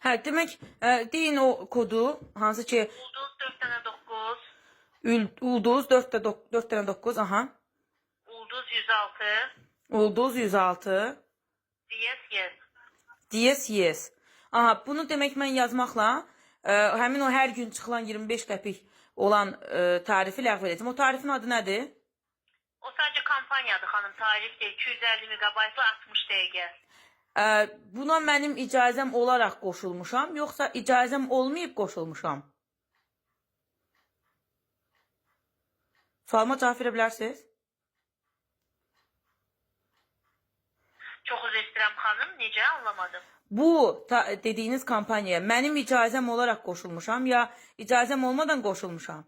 Hə, demək, deyin o kodu, hansı ki, Ulduz 4 dənə 9, ulduz 4 dənə 9, aha. Ulduz 106, Ulduz 106, DS yes. DS yes. Aha, bunu demək mən yazmaqla, həmin o hər gün çıxılan 25 qəpik olan tarifi ləğv edəcəm. O tarifin adı nədir? O sadəcə kampaniyadır xanım, tarif deyil. 250 megabaytlı 60 dəqiqə. Buna mənim icazəm olaraq qoşulmuşam, yoxsa icazəm olmayıb qoşulmuşam? Sualıma cavab verə bilərsiniz? Çox üzr istəyirəm xanım, necə anlamadım. Bu dediyiniz kampaniyaya mənim icazəm olaraq qoşulmuşam, ya icazəm olmadan qoşulmuşam?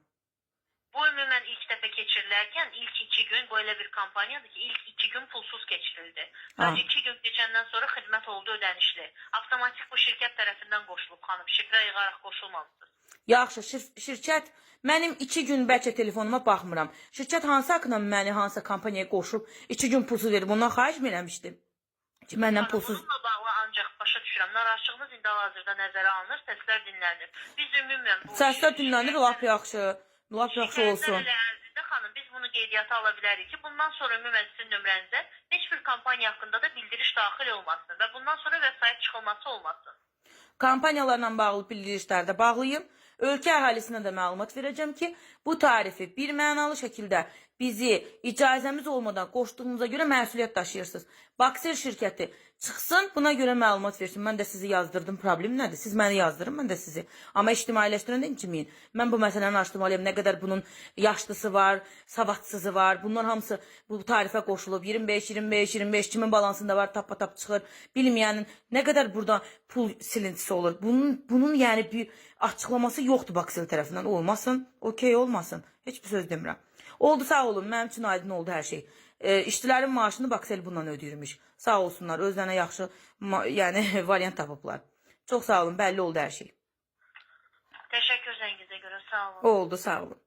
Bu ümumən ilk dəfə keçirilərkən ilk 2 gün bu elə bir kampaniyadır ki, ilk 2 gün pulsuz keçirildi. Sadəcə 2 gün keçəndən sonra xidmət oldu ödənişli. Avtomatik bu şirkət tərəfindən qoşulub xanım, şifrə yığaraq qoşulmamışsınız. Yaxşı, şirkət mənim 2 gün bəlkə telefonuma baxmıram. Şirkət hansı haqqında məni hansısa kampaniyaya qoşub 2 gün pulsuz verib, ondan xahiş eləmişdim ki, məndən pulsuz... Bununla bağlı ancaq başa düşürəm. Narahatçılığınız indi hal-hazırda nəzərə alınır, səslər dinlənir. Biz ümumən... Səslər dinlənir, lap yaxşı. Lap yaxşı olsun. Şikayətlər ərzində xanım, biz bunu qeydiyyata ala bilərik ki, bundan sonra ümumən sizin nömrənizə heç bir kampaniya haqqında da bildiriş daxil olmasın və bundan sonra vəsait çıxılması olmasın. Kampaniyalarla bağlı bildirişlərdə bağlıyım. Ölkə əhalisinə də məlumat verəcəm ki, bu tarifi bir mənalı şəkildə bizi icazəmiz olmadan qoşduğunuza görə məsuliyyət daşıyırsınız. Baksel şirkəti çıxsın, buna görə məlumat versin. Mən də sizi yazdırdım, problem nədir? Siz məni yazdırın, mən də sizi. Amma ictimailəşdirəndə inciməyin. Mən bu məsələni açdırmalıyım. Nə qədər bunun yaşlısı var, savadsızı var. Bunlar hamısı bu tarifə qoşulub. 25 kimin balansında var, tap-tap çıxır. Bilməyənin nə qədər burada pul silintisi olur. Bunun yəni bir açıqlaması yoxdur Baksel tərəfindən. Olmasın, okey olmasın. Heç bir söz demirəm. Oldu, sağ olun. Mənim üçün aydın oldu hər şey. İşçilərin maaşını Baksel bundan ödəyirmiş. Sağ olsunlar. Özlərinə yaxşı yəni variant tapıblar. Çox sağ olun. Bəlli oldu hər şey. Təşəkkür zəngizə görə, sağ olun. Oldu, sağ olun.